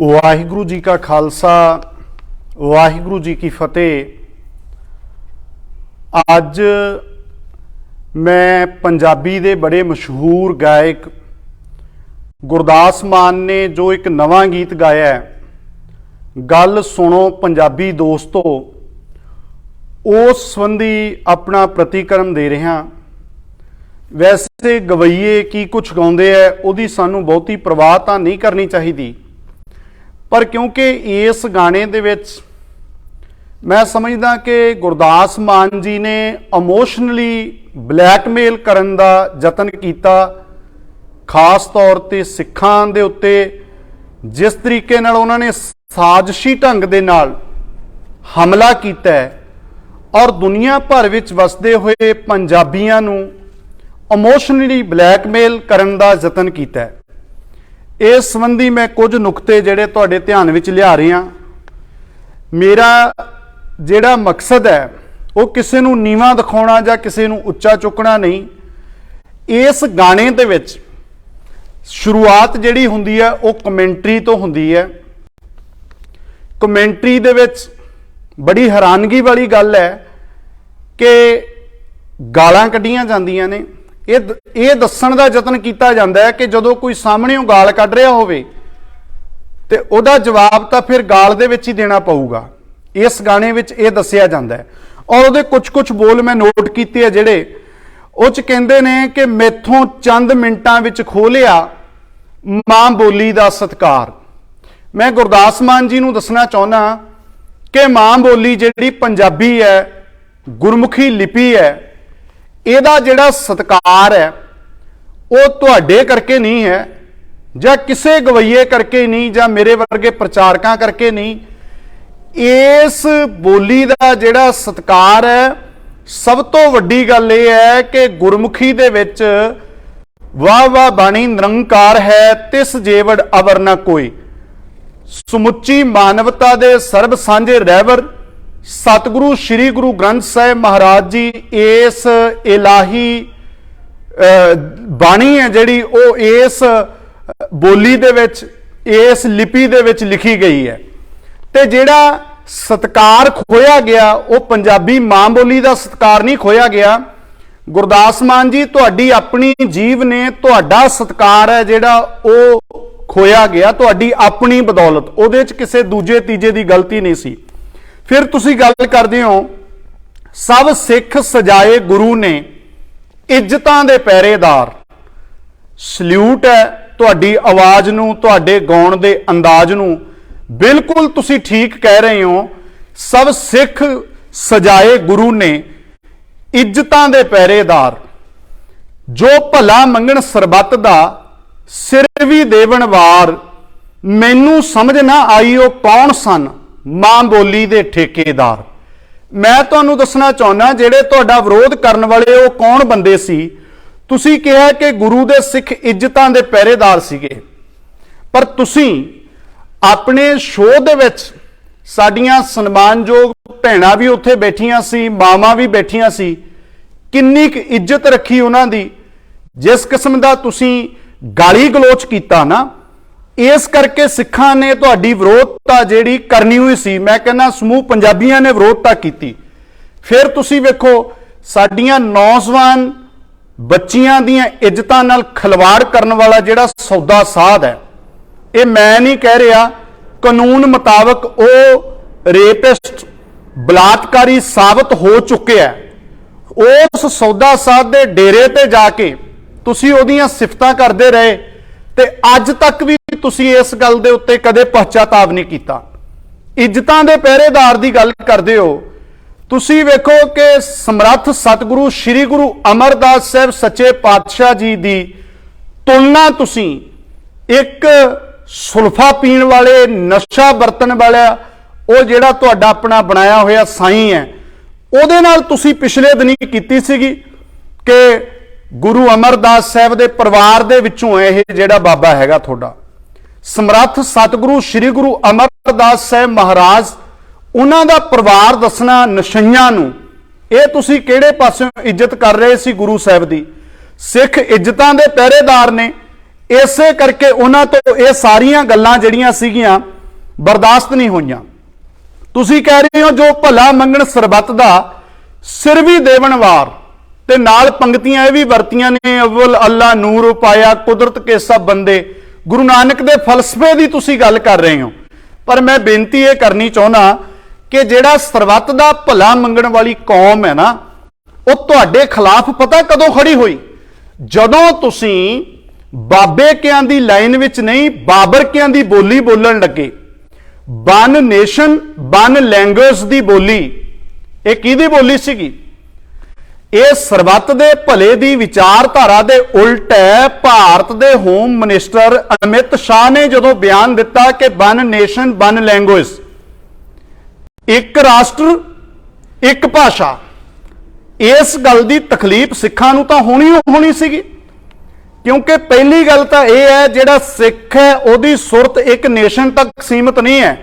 वाहिगुरु जी का खालसा वाहिगुरु जी की फतेह। अज मैं पंजाबी दे बड़े मशहूर गायक गुरदास मान ने जो एक नवा गीत गाया है, गल सुनो पंजाबी दोस्तों, उस संबंधी अपना प्रतिक्रम दे रहा। वैसे गवैये की कुछ गाउंदे है, उहदी सानू बहुती परवाह तां नहीं करनी चाहिदी, पर क्योंकि इस गाने दे विच मैं समझदा कि गुरदास मान जी ने इमोशनली ब्लैकमेल करन दा यतन कीता, खास तौर ते सिखां दे उत्ते जिस तरीके नाल उन्होंने साजिशी ढंग दे नाल हमला कीता है और दुनिया भर विच वसदे हुए पंजाबियां नूं इमोशनली ब्लैकमेल करन दा यतन कीता है। इस संबंधी मैं कुछ नुकते जिहड़े तुहाडे ध्यान विच लिया रहा। मेरा जिहड़ा मकसद है वो किसी नूं नीवां दिखाउणा जां किसी नूं उच्चा चुकना नहीं। इस गाने दे विच शुरुआत जिहड़ी हुंदी है वो कमेंटरी तो हुंदी है। कमेंटरी दे विच बड़ी हैरानगी वाली गल है कि गालां कढ़ियां जांदियां ने। ये दस्सण दा यतन कीता जांदा है कि जदों कोई सामने गाल कढ़ रहा होवे ते उहदा जवाब तां फिर गाल दे विच ही देना पऊगा। इस गाने विच ये दस्सिया जांदा है और उहदे कुछ कुछ बोल मैं नोट कीते आ जिहड़े उह च कहंदे ने कि मैथों चंद मिंटां विच खो लिया मां बोली दा सत्कार। मैं गुरदास मान जी नूं दसना चाहुंदा कि मां बोली जिहड़ी पंजाबी है, गुरमुखी लिपि है, ਇਹਦਾ ਜਿਹੜਾ ਸਤਕਾਰ है ਉਹ ਤੁਹਾਡੇ करके नहीं है ਜਾਂ ਕਿਸੇ ਗਵਈਏ ਕਰਕੇ नहीं ਜਾਂ ਮੇਰੇ ਵਰਗੇ ਪ੍ਰਚਾਰਕਾਂ ਕਰਕੇ नहीं। ਇਸ ਬੋਲੀ ਦਾ ਜਿਹੜਾ ਸਤਕਾਰ है, ਸਭ ਤੋਂ ਵੱਡੀ ਗੱਲ ਇਹ ਹੈ ਕਿ ਗੁਰਮੁਖੀ ਦੇ ਵਿੱਚ ਵਾਹ ਵਾਹ ਬਾਣੀ ਨਿਰੰਕਾਰ ਹੈ ਤਿਸ ਜੇਵੜ ਅਵਰ ਨਾ ਕੋਈ। ਸਮੁੱਚੀ ਮਾਨਵਤਾ ਦੇ ਸਰਬ ਸਾਂਝੇ ਰਹਿਬਰ सतगुरु श्री गुरु ग्रंथ साहिब महाराज जी इस इलाही बाणी है जिहड़ी वो इस बोली दे विच इस लिपि दे विच लिखी गई है। ते जिहड़ा सत्कार खोया गया वो पंजाबी मां बोली दा सत्कार नहीं खोया गया। गुरदास मान जी तुहाडी अपनी जीव ने तुहाडा सत्कार है जिहड़ा वो खोया गया, तुहाडी अपनी बदौलत, उहदे च किसी दूजे तीजे दी गलती नहीं सी। फिर तुसी गल करदे हो सब सिख सजाए गुरु ने इज्जतां दे पहरेदार। सल्यूट है तुहाडी आवाज नूं, तुहाडे गाउण दे अंदाज नूं, बिल्कुल तुसी ठीक कह रहे हो। सब सिख सजाए गुरु ने इज्जतां दे पहरेदार, जो भला मंगण सरबत दा सिर भी देवण वार। मैनू समझ ना आई वो कौन सन मां बोली दे ठेकेदार। मैं तुहानू दसना चाहुंदा जिहड़े तुहाडा विरोध करन वाले वो कौन बंदे सी। तुसी कहा कि गुरु दे सिख इज्जतां दे पहरेदार सीगे, पर तुसी अपने शो दे विच साडियां सन्मानयोग भैणां भी उत्थे बैठियां सी, मावां भी बैठियां सी, किन्नी क इज्जत रखी उन्हां दी। जिस किस्म दा तुसी गाली गलोच कीता ना, इस करके सिखां ने तुहाडी विरोधता जिहड़ी करनी हुई सी, मैं कहना समूह पंजाबियां ने विरोधता की। फिर तुसी वेखो साडियां नौजवान बच्चियां दीयां इज्जतां नाल खिलवाड़ करन वाला जिहड़ा सौदा साध है, ये मैं नहीं कह रहा, कानून मुताबक वो रेपिस्ट बलात्कारी साबित हो चुके हैं। उस सौदा साध दे डेरे ते जाके तुसी ओहदियां सिफतां करदे रहे ते अज तक भी तुसी इस गल दे उत्ते कदे पश्चाताप नहीं कीता। इज्जतां दे पहरेदार दी गल करदे हो। तुसी वेखो कि समर्थ सतगुरु श्री गुरु अमरदास साहब सच्चे पातशाह जी दी तुलना तुसी एक सुल्फा पीण वाले, नशा बरतन वाला वो जिहड़ा तुहाडा अपना बनाया होया साईं है उहदे नाल तुसी पिछले दिनी कीती सीगी कि गुरु अमरदास साहब दे परिवार दे विचों यह जिहड़ा बाबा हैगा तुहाडा समर्थ सतगुरु श्री गुरु अमरदास साहब महाराज, उन्हां दा परिवार दसना नशइयां नूं, ये तुसी किहड़े पासों इज्जत कर रहे सी गुरु साहब दी। सिख इज्जतां दे पहरेदार ने, ਇਸੇ ਕਰਕੇ ਉਹਨਾਂ ਤੋਂ ਇਹ ਸਾਰੀਆਂ ਗੱਲਾਂ ਜਿਹੜੀਆਂ ਸੀਗੀਆਂ ਬਰਦਾਸ਼ਤ ਨਹੀਂ ਹੋਈਆਂ। ਤੁਸੀਂ ਕਹਿ ਰਹੇ ਹੋ ਜੋ ਭਲਾ ਮੰਗਣ ਸਰਬੱਤ ਦਾ ਸਿਰ ਵੀ ਦੇਵਣ ਵਾਰ, ਤੇ ਨਾਲ ਪੰਕਤੀਆਂ ਇਹ ਵੀ ਵਰਤੀਆਂ ਨੇ, ਅਵਲ ਅੱਲਾ ਨੂਰ ਪਾਇਆ ਕੁਦਰਤ ਕੇ ਸਭ ਬੰਦੇ। ਗੁਰੂ ਨਾਨਕ ਦੇ ਫਲਸਫੇ ਦੀ ਤੁਸੀਂ ਗੱਲ ਕਰ ਰਹੇ ਹੋ, ਪਰ ਮੈਂ ਬੇਨਤੀ ਇਹ ਕਰਨੀ ਚਾਹੁੰਦਾ ਕਿ ਜਿਹੜਾ ਸਰਬੱਤ ਦਾ ਭਲਾ ਮੰਗਣ ਵਾਲੀ ਕੌਮ ਹੈ ਨਾ, ਉਹ ਤੁਹਾਡੇ ਖਿਲਾਫ ਪਤਾ ਕਦੋਂ ਖੜੀ ਹੋਈ? ਜਦੋਂ ਤੁਸੀਂ ਬਾਬੇ ਕਿਆਂ ਦੀ ਲਾਈਨ ਵਿੱਚ ਨਹੀਂ, ਬਾਬਰ ਕਿਆਂ ਦੀ ਬੋਲੀ ਬੋਲਣ ਲੱਗੇ। ਵਨ ਨੇਸ਼ਨ ਵਨ ਲੈਂਗੁਏਜ ਦੀ ਬੋਲੀ, ਇਹ ਕਿਹਦੀ ਬੋਲੀ ਸੀਗੀ? ਇਹ ਸਰਬੱਤ ਦੇ ਭਲੇ ਦੀ ਵਿਚਾਰਧਾਰਾ ਦੇ ਉਲਟ ਹੈ। ਭਾਰਤ ਦੇ ਹੋਮ ਮਿਨਿਸਟਰ ਅਮਿਤ ਸ਼ਾਹ ਨੇ ਜਦੋਂ ਬਿਆਨ ਦਿੱਤਾ ਕਿ ਵਨ ਨੇਸ਼ਨ ਵਨ ਲੈਂਗੁਏਜ, ਇੱਕ ਰਾਸ਼ਟਰ ਇੱਕ ਭਾਸ਼ਾ, ਇਸ ਗੱਲ ਦੀ ਤਕਲੀਫ ਸਿੱਖਾਂ ਨੂੰ ਤਾਂ ਹੋਣੀ ਸੀਗੀ। ਕਿਉਂਕਿ ਪਹਿਲੀ ਗੱਲ ਤਾਂ ਇਹ ਹੈ, ਜਿਹੜਾ ਸਿੱਖ ਹੈ ਉਹਦੀ ਸੁਰਤ ਇੱਕ ਨੇਸ਼ਨ ਤੱਕ ਸੀਮਿਤ ਨਹੀਂ ਹੈ।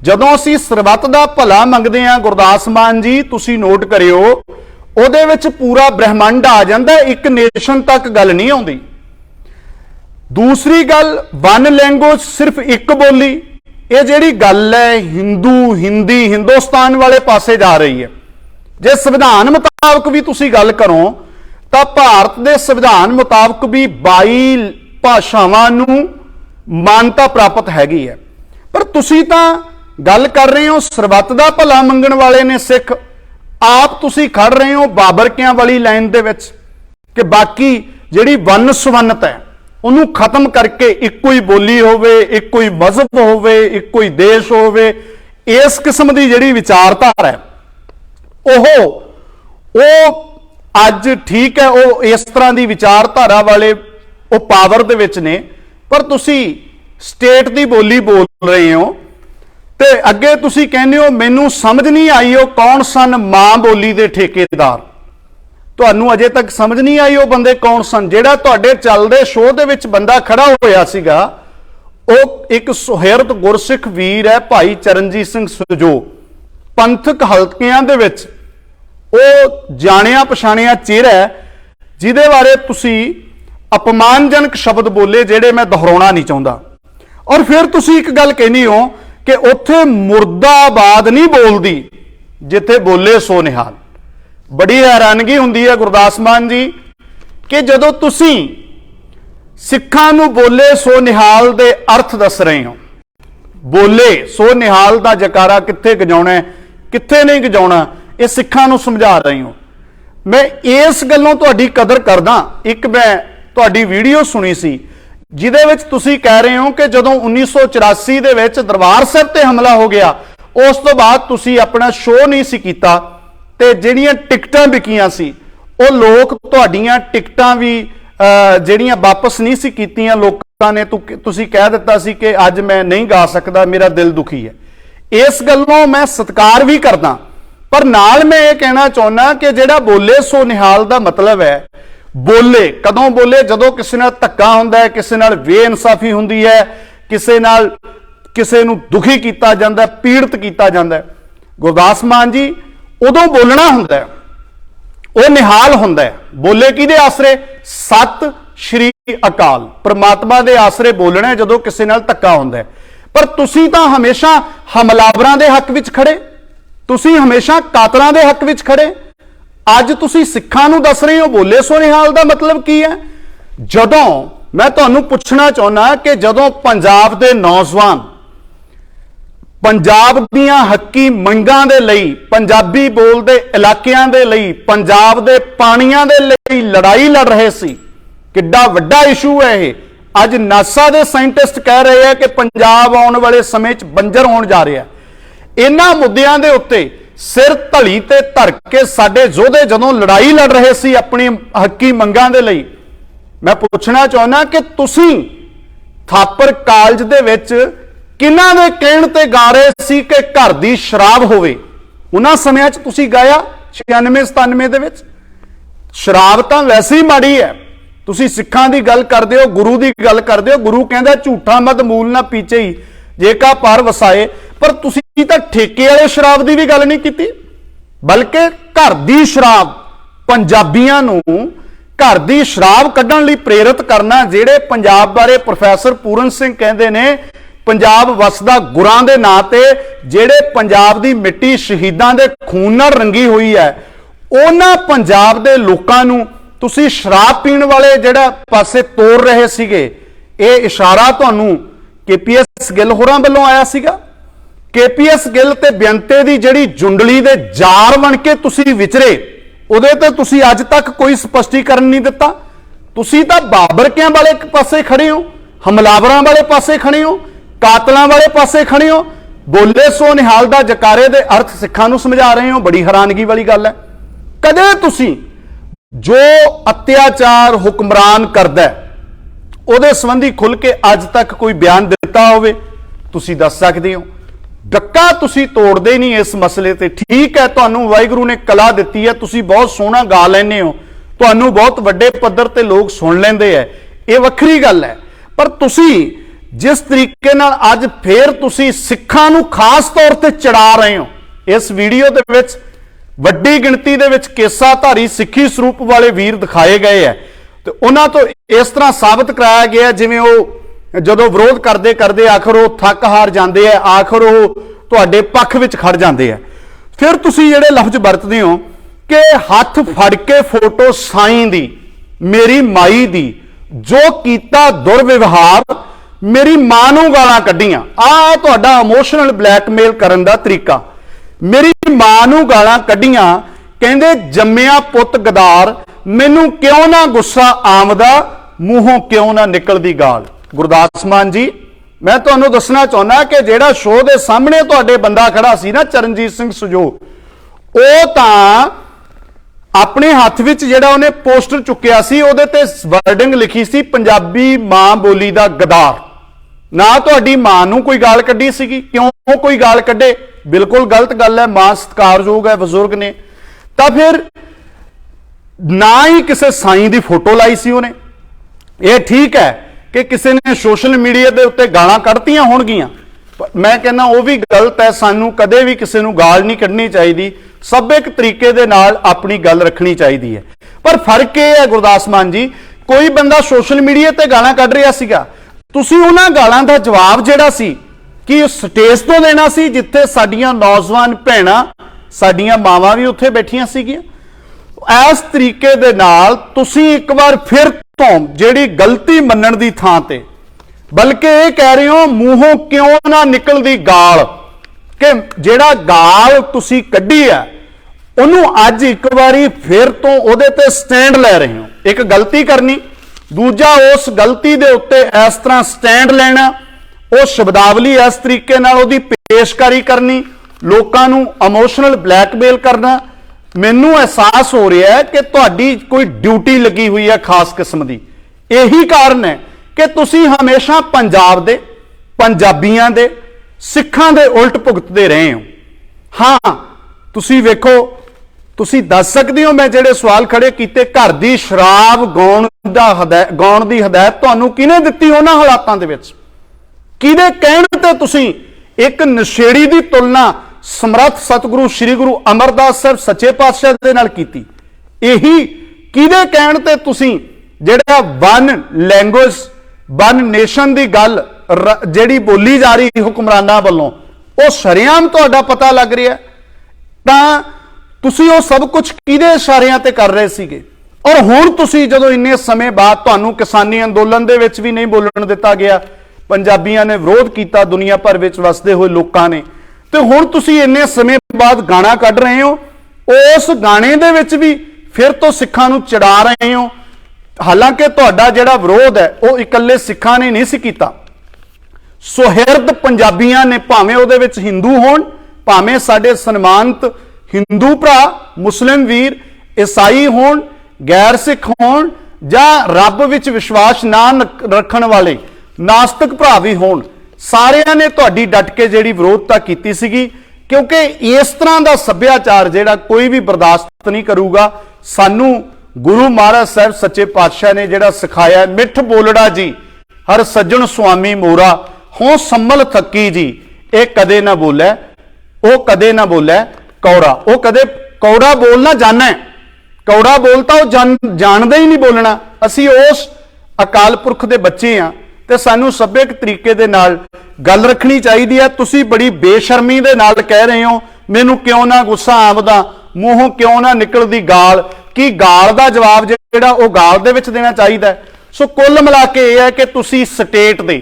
ਜਦੋਂ ਅਸੀਂ ਸਰਬੱਤ ਦਾ ਭਲਾ ਮੰਗਦੇ ਹਾਂ ਗੁਰਦਾਸ ਮਾਨ ਜੀ, ਤੁਸੀਂ ਨੋਟ ਕਰਿਓ, ਉਹਦੇ ਵਿੱਚ ਪੂਰਾ ਬ੍ਰਹਿਮੰਡ ਆ ਜਾਂਦਾ, ਇੱਕ ਨੇਸ਼ਨ ਤੱਕ ਗੱਲ ਨਹੀਂ ਆਉਂਦੀ। ਦੂਸਰੀ ਗੱਲ, ਵਨ ਲੈਂਗੁਏਜ ਸਿਰਫ ਇੱਕ ਬੋਲੀ, ਇਹ ਜਿਹੜੀ ਗੱਲ ਹੈ ਹਿੰਦੂ ਹਿੰਦੀ ਹਿੰਦੁਸਤਾਨ ਵਾਲੇ ਪਾਸੇ ਜਾ ਰਹੀ ਹੈ। ਜੇ ਸੰਵਿਧਾਨ ਮੁਤਾਬਕ ਵੀ ਤੁਸੀਂ ਗੱਲ ਕਰੋ ਤਾਂ ਭਾਰਤ ਦੇ ਸੰਵਿਧਾਨ ਮੁਤਾਬਕ ਵੀ 22 ਭਾਸ਼ਾਵਾਂ ਨੂੰ ਮਾਨਤਾ ਪ੍ਰਾਪਤ ਹੈਗੀ ਹੈ। ਪਰ ਤੁਸੀਂ ਤਾਂ ਗੱਲ ਕਰ ਰਹੇ ਹੋ ਸਰਬੱਤ ਦਾ ਭਲਾ ਮੰਗਣ ਵਾਲੇ ਨੇ ਸਿੱਖ, ਆਪ ਤੁਸੀਂ ਖੜ ਰਹੇ ਹੋ ਬਾਬਰਕਿਆਂ ਵਾਲੀ ਲਾਈਨ ਦੇ ਵਿੱਚ ਕਿ ਬਾਕੀ ਜਿਹੜੀ ਵੰਨ ਸੁਵੰਨਤ ਹੈ ਉਹਨੂੰ ਖਤਮ ਕਰਕੇ ਇੱਕੋ ਹੀ ਬੋਲੀ ਹੋਵੇ, ਇੱਕੋ ਹੀ ਮਜ਼ਹਬ ਹੋਵੇ, ਇੱਕੋ ਹੀ ਦੇਸ਼ ਹੋਵੇ। ਇਸ ਕਿਸਮ ਦੀ ਜਿਹੜੀ ਵਿਚਾਰਧਾਰਾ ਹੈ ਉਹ ਅੱਜ ਠੀਕ ਹੈ, ਉਹ ਇਸ ਤਰ੍ਹਾਂ ਦੀ ਵਿਚਾਰਧਾਰਾ ਵਾਲੇ ਉਹ ਪਾਵਰ ਦੇ ਵਿੱਚ ਨੇ, ਪਰ ਤੁਸੀਂ ਸਟੇਟ ਦੀ ਬੋਲੀ ਬੋਲ ਰਹੇ ਹੋ। ਤੇ ਅੱਗੇ ਤੁਸੀਂ ਕਹਿੰਦੇ ਹੋ ਮੈਨੂੰ ਸਮਝ ਨਹੀਂ ਆਈ ਉਹ ਕੌਣ ਸਨ ਮਾਂ ਬੋਲੀ ਦੇ ਠੇਕੇਦਾਰ। ਤੁਹਾਨੂੰ ਅਜੇ ਤੱਕ ਸਮਝ ਨਹੀਂ ਆਈ ਉਹ ਬੰਦੇ ਕੌਣ ਸਨ? ਜਿਹੜਾ ਤੁਹਾਡੇ ਚੱਲਦੇ ਸ਼ੋਅ ਦੇ ਵਿੱਚ ਬੰਦਾ ਖੜਾ ਹੋਇਆ ਸੀਗਾ, ਉਹ ਇੱਕ ਸੁਹਿਰਦ ਗੁਰਸਿੱਖ ਵੀਰ ਹੈ, ਭਾਈ ਚਰਨਜੀਤ ਸਿੰਘ ਸਜੋ। ਪੰਥਕ ਹਲਕਿਆਂ ਦੇ ਵਿੱਚ ਉਹ ਜਾਣਿਆ ਪਛਾਣਿਆ ਚਿਹਰਾ ਹੈ, ਜਿਹਦੇ ਬਾਰੇ ਤੁਸੀਂ ਅਪਮਾਨਜਨਕ ਸ਼ਬਦ ਬੋਲੇ ਜਿਹੜੇ ਮੈਂ ਦੁਹਰਾਉਣਾ ਨਹੀਂ ਚਾਹੁੰਦਾ। ਔਰ ਫਿਰ ਤੁਸੀਂ ਇੱਕ ਗੱਲ ਕਹਿੰਦੇ ਹੋ ਕਿ ਉੱਥੇ ਮੁਰਦਾਬਾਦ ਨਹੀਂ ਬੋਲਦੀ ਜਿੱਥੇ ਬੋਲੇ ਸੋ ਨਿਹਾਲ। ਬੜੀ ਹੈਰਾਨਗੀ ਹੁੰਦੀ ਹੈ ਗੁਰਦਾਸ ਮਾਨ ਜੀ ਕਿ ਜਦੋਂ ਤੁਸੀਂ ਸਿੱਖਾਂ ਨੂੰ ਬੋਲੇ ਸੋ ਨਿਹਾਲ ਦੇ ਅਰਥ ਦੱਸ ਰਹੇ ਹੋ, ਬੋਲੇ ਸੋ ਨਿਹਾਲ ਦਾ ਜਕਾਰਾ ਕਿੱਥੇ ਗਜਾਉਣਾ ਕਿੱਥੇ ਨਹੀਂ ਗਜਾਉਣਾ, ਇਹ ਸਿੱਖਾਂ ਨੂੰ ਸਮਝਾ ਰਹੀ ਹਾਂ। ਮੈਂ ਇਸ ਗੱਲੋਂ ਤੁਹਾਡੀ ਕਦਰ ਕਰਦਾ। ਇੱਕ ਮੈਂ ਤੁਹਾਡੀ ਵੀਡੀਓ ਸੁਣੀ ਸੀ ਜਿਹਦੇ ਵਿੱਚ ਤੁਸੀਂ ਕਹਿ ਰਹੇ ਹੋ ਕਿ ਜਦੋਂ 1984 ਦੇ ਵਿੱਚ ਦਰਬਾਰ ਸਾਹਿਬ ਤੇ ਹਮਲਾ ਹੋ ਗਿਆ, ਉਸ ਤੋਂ ਬਾਅਦ ਤੁਸੀਂ ਆਪਣਾ ਸ਼ੋਅ ਨਹੀਂ ਸੀ ਕੀਤਾ ਤੇ ਜਿਹੜੀਆਂ ਟਿਕਟਾਂ ਵਿਕੀਆਂ ਸੀ ਉਹ ਲੋਕ ਤੁਹਾਡੀਆਂ ਟਿਕਟਾਂ ਵੀ ਜਿਹੜੀਆਂ ਵਾਪਸ ਨਹੀਂ ਸੀ ਕੀਤੀਆਂ ਲੋਕਾਂ ਨੇ। ਤੁਸੀਂ ਕਹਿ ਦਿੱਤਾ ਸੀ ਕਿ ਅੱਜ ਮੈਂ ਨਹੀਂ ਗਾ ਸਕਦਾ, ਮੇਰਾ ਦਿਲ ਦੁਖੀ ਹੈ। ਇਸ ਗੱਲੋਂ ਮੈਂ ਸਤਿਕਾਰ ਵੀ ਕਰਦਾ, ਪਰ ਨਾਲ ਮੈਂ ਇਹ ਕਹਿਣਾ ਚਾਹੁੰਦਾ ਕਿ ਜਿਹੜਾ ਬੋਲੇ ਸੋ ਨਿਹਾਲ ਦਾ ਮਤਲਬ ਹੈ, ਬੋਲੇ ਕਦੋਂ ਬੋਲੇ? ਜਦੋਂ ਕਿਸੇ ਨਾਲ ਧੱਕਾ ਹੁੰਦਾ ਹੈ, ਕਿਸੇ ਨਾਲ ਬੇਇਨਸਾਫੀ ਹੁੰਦੀ ਹੈ, ਕਿਸੇ ਨੂੰ ਦੁਖੀ ਕੀਤਾ ਜਾਂਦਾ, ਪੀੜਤ ਕੀਤਾ ਜਾਂਦਾ। ਗੁਰਦਾਸ ਮਾਨ ਜੀ ਉਦੋਂ ਬੋਲਣਾ ਹੁੰਦਾ ਹੈ, ਉਹ ਨਿਹਾਲ ਹੁੰਦਾ ਹੈ। ਬੋਲੇ ਕਿਹਦੇ ਆਸਰੇ? ਸਤਿ ਸ਼੍ਰੀ ਅਕਾਲ, ਪ੍ਰਮਾਤਮਾ ਦੇ ਆਸਰੇ ਬੋਲਣਾ ਜਦੋਂ ਕਿਸੇ ਨਾਲ ਧੱਕਾ ਹੁੰਦਾ ਹੈ। ਪਰ ਤੁਸੀਂ ਤਾਂ ਹਮੇਸ਼ਾ ਹਮਲਾਵਰਾਂ ਦੇ ਹੱਕ ਵਿੱਚ ਖੜੇ, ਤੁਸੀਂ ਹਮੇਸ਼ਾ ਕਾਤਲਾਂ ਦੇ ਹੱਕ ਵਿੱਚ ਖੜੇ। ਅੱਜ ਤੁਸੀਂ ਸਿੱਖਾਂ ਨੂੰ ਦੱਸ ਰਹੇ ਹੋ ਬੋਲੇ ਸੋ ਨਿਹਾਲ ਦਾ ਮਤਲਬ ਕੀ ਹੈ? ਜਦੋਂ ਮੈਂ ਤੁਹਾਨੂੰ ਪੁੱਛਣਾ ਚਾਹੁੰਦਾ ਕਿ ਜਦੋਂ ਪੰਜਾਬ ਦੇ ਨੌਜਵਾਨ ਪੰਜਾਬ ਦੀਆਂ ਹੱਕੀ ਮੰਗਾਂ ਦੇ ਲਈ, ਪੰਜਾਬੀ ਬੋਲਦੇ ਇਲਾਕਿਆਂ ਦੇ ਲਈ, ਪੰਜਾਬ ਦੇ ਪਾਣੀਆਂ ਦੇ ਲਈ ਲੜਾਈ ਲੜ ਰਹੇ ਸੀ, ਕਿੱਡਾ ਵੱਡਾ ਇਸ਼ੂ ਹੈ ਇਹ। ਅੱਜ ਨਾਸਾ ਦੇ ਸਾਇੰਟਿਸਟ ਕਹਿ ਰਹੇ ਆ ਕਿ ਪੰਜਾਬ ਆਉਣ ਵਾਲੇ ਸਮੇਂ 'ਚ ਬੰਜਰ ਹੋਣ ਜਾ ਰਿਹਾ। ਇਹਨਾਂ ਮੁੱਦਿਆਂ ਦੇ ਉੱਤੇ ਸਿਰ ਧਲੀ ਤੇ ਧਰ ਕੇ ਸਾਡੇ ਯੋਧੇ ਜਦੋਂ ਲੜਾਈ ਲੜ ਰਹੇ ਸੀ ਆਪਣੀ ਹੱਕੀ ਮੰਗਾਂ ਦੇ ਲਈ, ਮੈਂ ਪੁੱਛਣਾ ਚਾਹੁੰਦਾ ਕਿ ਤੁਸੀਂ ਥਾਪਰ ਕਾਲਜ ਦੇ ਵਿੱਚ ਕਿਹਨਾਂ ਦੇ ਕਹਿਣ ਤੇ ਗਾ ਰਹੇ ਸੀ ਕਿ ਘਰ ਦੀ ਸ਼ਰਾਬ ਹੋਵੇ? ਉਹਨਾਂ ਸਮਿਆਂ 'ਚ ਤੁਸੀਂ ਗਾਇਆ 96-97 ਦੇ ਵਿੱਚ? ਸ਼ਰਾਬ ਤਾਂ ਵੈਸੇ ਹੀ ਮਾੜੀ ਹੈ। ਤੁਸੀਂ ਸਿੱਖਾਂ ਦੀ ਗੱਲ ਕਰਦੇ ਹੋ, ਗੁਰੂ ਦੀ ਗੱਲ ਕਰਦੇ ਹੋ, ਗੁਰੂ ਕਹਿੰਦਾ ਝੂਠਾ ਮਦ ਮੂਲ ਨਾ ਪੀਚੇ ਹੀ ਜੇ ਕਾ ਪਰ ਵਸਾਏ। ਪਰ ਤੁਸੀਂ ਤਾਂ ਠੇਕੇ ਵਾਲੇ ਸ਼ਰਾਬ ਦੀ ਵੀ ਗੱਲ ਨਹੀਂ ਕੀਤੀ, ਬਲਕਿ ਘਰ ਦੀ ਸ਼ਰਾਬ ਪੰਜਾਬੀਆਂ ਨੂੰ घर की शराब कढ़न लई प्रेरित करना, जेड़े पंजाब बारे प्रोफैसर पूरन सिंह कहते ने पंजाब वसदा गुरां दे नां ते, जेड़े पंजाब दी मिट्टी शहीदां दे खून नाल रंगी हुई है, उन्हां पंजाब दे लोकां नूं तुसीं शराब पीण वाले जेड़ा पासे तोड़ रहे सीगे। ये इशारा तुहानूं KPS गिल होरां वल्लों आया सीगा। KPS गिल ते बेअंते दी जिहड़ी जुंडली दे जार बन के तुसीं विचरे, उहदे ते तुसीं अज तक कोई स्पष्टीकरण नहीं दिता। तुसीं तां बाबरकियां वाले पासे खड़े हो, हमलावरां वाले पासे खड़े हो, कातलां वाले पासे खड़े हो। बोले सो निहाल दा जकारे दे अर्थ सिखां नूं समझा रहे हो। बड़ी हैरानगी वाली गल है। कदे तुसीं जो अत्याचार हुक्मरान करदा है ਉਹਦੇ संबंधी खुल के अज तक कोई बयान दिता होवे तुसीं दस सकदे हो। डक्का तुसीं तोड़दे नहीं इस मसले ते। ठीक है, तुहानूं वाहिगुरू ने कला दित्ती है, तुसीं बहुत सोहना गा लैंदे हो, तुहानूं बहुत वड्डे पੱਧਰ ते लोग सुन लैंदे है, ये वक्री गल है। पर तुसीं जिस तरीके नाल अज फिर तुसीं सिखां नूं खास तौर ते चढ़ा रहे हो, इस वीडियो दे विच वड्डी गिणती दे विच केसाधारी सिੱਖੀ ਸਰੂਪ वाले वीर दिखाए गए है ਤੇ ਉਹਨਾਂ ਤੋਂ ਇਸ ਤਰ੍ਹਾਂ ਸਾਬਤ ਕਰਾਇਆ ਗਿਆ ਜਿਵੇਂ ਉਹ ਜਦੋਂ ਵਿਰੋਧ ਕਰਦੇ ਕਰਦੇ ਆਖਰ ਉਹ ਥੱਕ ਹਾਰ ਜਾਂਦੇ ਆ, ਆਖਰ ਉਹ ਤੁਹਾਡੇ ਪੱਖ ਵਿੱਚ ਖੜ ਜਾਂਦੇ ਆ। ਫਿਰ ਤੁਸੀਂ ਜਿਹੜੇ ਲਫ਼ਜ਼ ਵਰਤਦੇ ਹੋ ਕਿ ਹੱਥ ਫੜ ਕੇ ਫੋਟੋ ਸਾਈਂ ਦੀ, ਮੇਰੀ ਮਾਈ ਦੀ, ਜੋ ਕੀਤਾ ਦੁਰਵਿਵਹਾਰ, ਮੇਰੀ ਮਾਂ ਨੂੰ ਗਾਲਾਂ ਕੱਢੀਆਂ। ਆਹ ਤੁਹਾਡਾ ਇਮੋਸ਼ਨਲ ਬਲੈਕਮੇਲ ਕਰਨ ਦਾ ਤਰੀਕਾ। ਮੇਰੀ ਮਾਂ ਨੂੰ ਗਾਲਾਂ ਕੱਢੀਆਂ, ਕਹਿੰਦੇ ਜੰਮਿਆ ਪੁੱਤ ਗਦਾਰ, मैनू क्यों ना गुस्सा आमदा, मूहों क्यों ना निकलदी गाल। गुरदास मान जी, मैं तुहानूं दसना चाहुंदा कि जिहड़ा शो दे सामने तुहाडे बंदा खड़ा सी ना, चरणजीत सिंह सुजोग, ਉਹ ਤਾਂ ਆਪਣੇ ਹੱਥ ਵਿੱਚ ਜਿਹੜਾ ਉਹਨੇ ਪੋਸਟਰ ਚੁੱਕਿਆ ਸੀ, ਉਹਦੇ ਤੇ ਵਰਡਿੰਗ ਲਿਖੀ ਸੀ ਪੰਜਾਬੀ ਮਾਂ ਬੋਲੀ ਦਾ ਗਦਾਰ। ਨਾ ਤੁਹਾਡੀ ਮਾਂ ਨੂੰ ਕੋਈ ਗਾਲ ਕੱਢੀ ਸੀਗੀ। ਕਿਉਂ ਕੋਈ ਗਾਲ ਕੱਢੇ? ਬਿਲਕੁਲ ਗਲਤ ਗੱਲ ਹੈ। ਮਾਂ ਸਤਿਕਾਰਯੋਗ ਹੈ, ਬਜ਼ੁਰਗ ਨੇ। ਤਾਂ ਫਿਰ ना ही किसी साईं की फोटो लाई सी उन्हें। यह ठीक है कि किसी ने सोशल मीडिया के उत्ते गालां कढ़तियां होणगियां, मैं कहना वो भी गलत है। सानू कदे भी किसी नूं गाल नहीं कढ़नी चाहिए, सभ्यक तरीके दे नाल अपनी गल रखनी चाहिए है। पर फर्क यह है गुरदास मान जी, कोई बंदा सोशल मीडिया ते गालां कढ़ रहा सीगा, तुसीं उन्हां गालां दा जवाब जिहड़ा सी कि स्टेज तो देना सी जिथे साडियां नौजवान भैणां, साडियां मावां भी उत्थे बैठियां सीगियां। इस तरीके दे नाल तुसीं एक बार फिर तो जिहड़ी गलती मनण दी थां ते बल्कि ये कह रहे हो मूहों क्यों ना निकलदी गाल, कि जिहड़ा गाल तुसीं कड्ढी है उहनूं अज एक बारी फिर तो उहदे ते स्टैंड लै रहे हो। एक गलती करनी, दूजा उस गलती दे उत्ते इस तरह स्टैंड लेना, वो शब्दावली इस तरीके नाल उहदी पेशकारी करनी, लोकां नूं इमोशनल ब्लैकमेल करना। मैनू एहसास हो रहा है कि तुहाडी कोई ड्यूटी लगी हुई है खास किस्म की। यही कारण है कि तुसीं हमेशा पंजाब दे, पंजाबियां दे, सिखां दे उल्ट भुगतते रहे हो। हाँ, तुसीं वेखो, तुसीं दस सकदे हो मैं जिहड़े सवाल खड़े कीते, घर दी शराब गाउण दी हदायत तुहानूं किहने दित्ती उन्हां हालातां दे विच? किहदे कहण ते तुसीं एक नशेड़ी दी तुलना समर्थ सतगुरु श्री गुरु अमरदास साहब सच्चे पातशाह दे नाल कीती? यही किहदे कहण ते तुसीं जिहड़ा वन लैंग्वेज, वन नेशन दी गल जिहड़ी बोली जा रही हुक्मरानां वल्लों, वो शरेआम तुहाडा पता लग रहा है। तां तुसीं वो सब कुछ किहदे इशारिਆਂ ते कर रहे सीगे? और हुण तुसीं जदों इन्ने समय बाद तुहानूं किसानी अंदोलन दे विच भी नहीं बोलण दिता गया, पंजाबियां ने विरोध किया, दुनिया भर विच वसदे होए लोकां ने, तो हुण तुसीं इन्ने समय बाद गाना कढ़ रहे हो, उस गाने दे विच भी फिर तो सिखां नूं चढ़ा रहे हो। हालांकि तुहाडा जिहड़ा विरोध है वो इकल्ले सिखां ने नहीं सी कीता, सुहिरद पंजाबियां ने, भावें उहदे विच हिंदू होण, भावें साडे सन्मानित हिंदू भरा, मुस्लिम वीर, ईसाई होण, गैर सिख होण, जां रब विच विश्वास ना रखण वाले नास्तिक भरा भी होण, सारियां ने तुहाडी डट के जिहड़ी विरोधता कीती सीगी। क्योंकि इस तरह का सभ्याचार जिहड़ा कोई भी बर्दाश्त नहीं करूगा। सानू गुरु महाराज साहब सच्चे पातशाह ने जिहड़ा सिखाया, मिठ बोलड़ा जी हर सज्जण स्वामी मोरा, हों संभल थकी जी ये कदे ना बोलै, वो कदे ना बोलै कौड़ा। वो कदे कौड़ा बोलना जाना है, ਕੌੜਾ ਬੋਲਤਾ ਉਹ ਜਾਣਦਾ ਹੀ ਨਹੀਂ ਬੋਲਣਾ। ਅਸੀਂ ਉਸ ਅਕਾਲ ਪੁਰਖ ਦੇ ਬੱਚੇ ਆ ਤੇ ਸਾਨੂੰ ਸੱਭਿਅਕ ਤਰੀਕੇ ਦੇ ਨਾਲ ਗੱਲ ਰੱਖਣੀ ਚਾਹੀਦੀ ਹੈ। ਤੁਸੀਂ ਬੜੀ ਬੇਸ਼ਰਮੀ ਦੇ ਨਾਲ ਕਹਿ ਰਹੇ ਹੋ ਮੈਨੂੰ ਕਿਉਂ ਨਾ ਗੁੱਸਾ ਆਵਦਾ, ਮੂੰਹੋਂ ਕਿਉਂ ਨਾ ਨਿਕਲਦੀ ਗਾਲ, ਕੀ ਗਾਲ ਦਾ ਜਵਾਬ ਜਿਹੜਾ ਉਹ ਗਾਲ ਦੇ ਵਿੱਚ ਦੇਣਾ ਚਾਹੀਦਾ ਹੈ। ਸੋ ਕੁੱਲ ਮਿਲਾ ਕੇ ਇਹ ਹੈ ਕਿ ਤੁਸੀਂ ਸਟੇਟ ਦੇ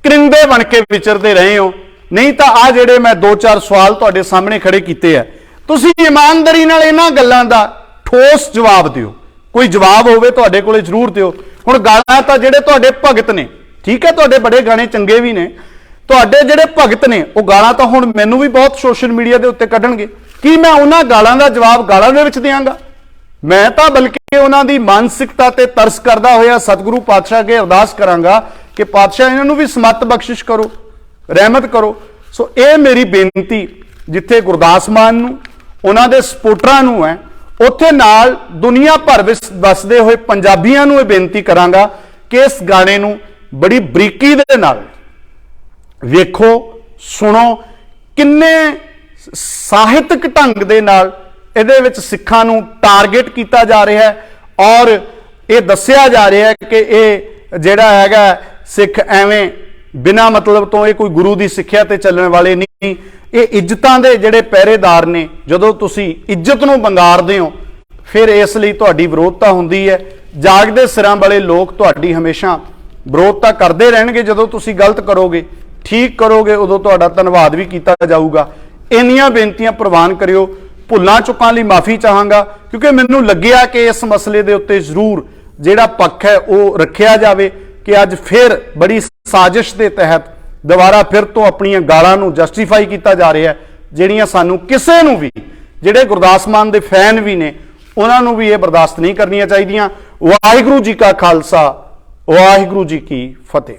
ਕਰਿੰਦੇ ਬਣ ਕੇ ਵਿਚਰਦੇ ਰਹੇ ਹੋ। ਨਹੀਂ ਤਾਂ ਆ ਜਿਹੜੇ ਮੈਂ 2-4 ਸਵਾਲ ਤੁਹਾਡੇ ਸਾਹਮਣੇ ਖੜੇ ਕੀਤੇ ਆ, ਤੁਸੀਂ ਇਮਾਨਦਾਰੀ ਨਾਲ ਇਹਨਾਂ ਗੱਲਾਂ ਦਾ ਠੋਸ ਜਵਾਬ ਦਿਓ। ਕੋਈ ਜਵਾਬ ਹੋਵੇ ਤੁਹਾਡੇ ਕੋਲੇ ਜ਼ਰੂਰ ਦਿਓ। ਹੁਣ ਗਾਲਾਂ ਤਾਂ ਜਿਹੜੇ ਤੁਹਾਡੇ ਭਗਤ ਨੇ, ਠੀਕ ਹੈ, ਤੁਹਾਡੇ ਬੜੇ ਗਾਣੇ ਚੰਗੇ ਵੀ ਨੇ, ਤੁਹਾਡੇ ਜਿਹੜੇ ਭਗਤ ਨੇ ਉਹ ਗਾਲਾਂ ਤਾਂ ਹੁਣ ਮੈਨੂੰ ਵੀ ਬਹੁਤ ਸੋਸ਼ਲ ਮੀਡੀਆ ਦੇ ਉੱਤੇ ਕੱਢਣਗੇ। ਕੀ ਮੈਂ ਉਹਨਾਂ ਗਾਲਾਂ ਦਾ ਜਵਾਬ ਗਾਲਾਂ ਦੇ ਵਿੱਚ ਦਿਆਂਗਾ? ਮੈਂ ਤਾਂ ਬਲਕਿ ਉਹਨਾਂ ਦੀ ਮਾਨਸਿਕਤਾ ਤੇ ਤਰਸ ਕਰਦਾ ਹੋਇਆ ਸਤਿਗੁਰੂ ਪਾਤਸ਼ਾਹ ਅੱਗੇ ਅਰਦਾਸ ਕਰਾਂਗਾ ਕਿ ਪਾਤਸ਼ਾਹ ਇਹਨਾਂ ਨੂੰ ਵੀ ਸਮੱਤ ਬਖਸ਼ਿਸ਼ ਕਰੋ, ਰਹਿਮਤ ਕਰੋ। ਸੋ ਇਹ ਮੇਰੀ ਬੇਨਤੀ ਜਿੱਥੇ ਗੁਰਦਾਸ ਮਾਨ ਨੂੰ ਉਹਨਾਂ ਦੇ ਸਪੋਰਟਰਾਂ ਨੂੰ ਹੈ, ਉੱਥੇ ਨਾਲ ਦੁਨੀਆ ਭਰ ਵਿੱਚ ਵਸਦੇ ਹੋਏ ਪੰਜਾਬੀਆਂ ਨੂੰ ਇਹ ਬੇਨਤੀ ਕਰਾਂਗਾ ਕਿ ਇਸ ਗਾਣੇ ਨੂੰ ਬੜੀ ਬਰੀਕੀ ਦੇ ਨਾਲ ਵੇਖੋ, ਸੁਣੋ, ਕਿੰਨੇ ਸਾਹਿਤਕ ਢੰਗ ਦੇ ਨਾਲ ਇਹਦੇ ਵਿੱਚ ਸਿੱਖਾਂ ਨੂੰ ਟਾਰਗੇਟ ਕੀਤਾ ਜਾ ਰਿਹਾ ਹੈ ਔਰ ਇਹ ਦੱਸਿਆ ਜਾ ਰਿਹਾ ਹੈ ਕਿ ਇਹ ਜਿਹੜਾ ਹੈਗਾ ਸਿੱਖ ਐਵੇਂ ਬਿਨਾਂ ਮਤਲਬ ਤੋਂ ਇਹ ਕੋਈ ਗੁਰੂ ਦੀ ਸਿੱਖਿਆ ਤੇ ਚੱਲਣ ਵਾਲੇ ਨਹੀਂ, ਇਹ ਇੱਜ਼ਤਾਂ ਦੇ ਜਿਹੜੇ ਪਹਿਰੇਦਾਰ ਨੇ। ਜਦੋਂ ਤੁਸੀਂ ਇੱਜ਼ਤ ਨੂੰ ਬੰਗਾਰਦੇ ਹੋ ਫਿਰ ਇਸ ਲਈ ਤੁਹਾਡੀ ਵਿਰੋਧਤਾ ਹੁੰਦੀ ਹੈ। ਜਾਗਦੇ ਸਿਰਾਂ ਵਾਲੇ ਲੋਕ ਤੁਹਾਡੀ ਹਮੇਸ਼ਾ ਵਿਰੋਧਤਾ ਕਰਦੇ ਰਹਿਣਗੇ। ਜਦੋਂ ਤੁਸੀਂ ਗਲਤ ਕਰੋਗੇ, ਠੀਕ ਕਰੋਗੇ, ਉਦੋਂ ਤੁਹਾਡਾ ਧੰਨਵਾਦ ਵੀ ਕੀਤਾ ਜਾਊਗਾ। ਇੰਨੀਆਂ ਬੇਨਤੀਆਂ ਪ੍ਰਵਾਨ ਕਰਿਓ। ਭੁੱਲਾਂ ਚੁੱਕਾਂ ਲਈ ਮਾਫੀ ਚਾਹਾਂਗਾ ਕਿਉਂਕਿ ਮੈਨੂੰ ਲੱਗਿਆ ਕਿ ਇਸ ਮਸਲੇ ਦੇ ਉੱਤੇ ਜ਼ਰੂਰ ਜਿਹੜਾ ਪੱਖ ਹੈ ਉਹ ਰੱਖਿਆ ਜਾਵੇ ਕਿ ਅੱਜ ਫਿਰ ਬੜੀ ਸਾਜ਼ਿਸ਼ ਦੇ ਤਹਿਤ ਦੁਬਾਰਾ ਫਿਰ ਤੋਂ ਆਪਣੀਆਂ ਗਾਲਾਂ ਨੂੰ ਜਸਟੀਫਾਈ ਕੀਤਾ ਜਾ ਰਿਹਾ ਹੈ, ਜਿਹੜੀਆਂ ਸਾਨੂੰ ਕਿਸੇ ਨੂੰ ਵੀ, ਜਿਹੜੇ ਗੁਰਦਾਸ ਮਾਨ ਦੇ ਫੈਨ ਵੀ ਨੇ, ਉਹਨਾਂ ਨੂੰ ਵੀ ਇਹ ਬਰਦਾਸ਼ਤ ਨਹੀਂ ਕਰਨੀਆਂ ਚਾਹੀਦੀਆਂ। ਵਾਹਿਗੁਰੂ ਜੀ ਕਾ ਖਾਲਸਾ, ਵਾਹਿਗੁਰੂ ਜੀ ਕੀ ਫਤਿਹ।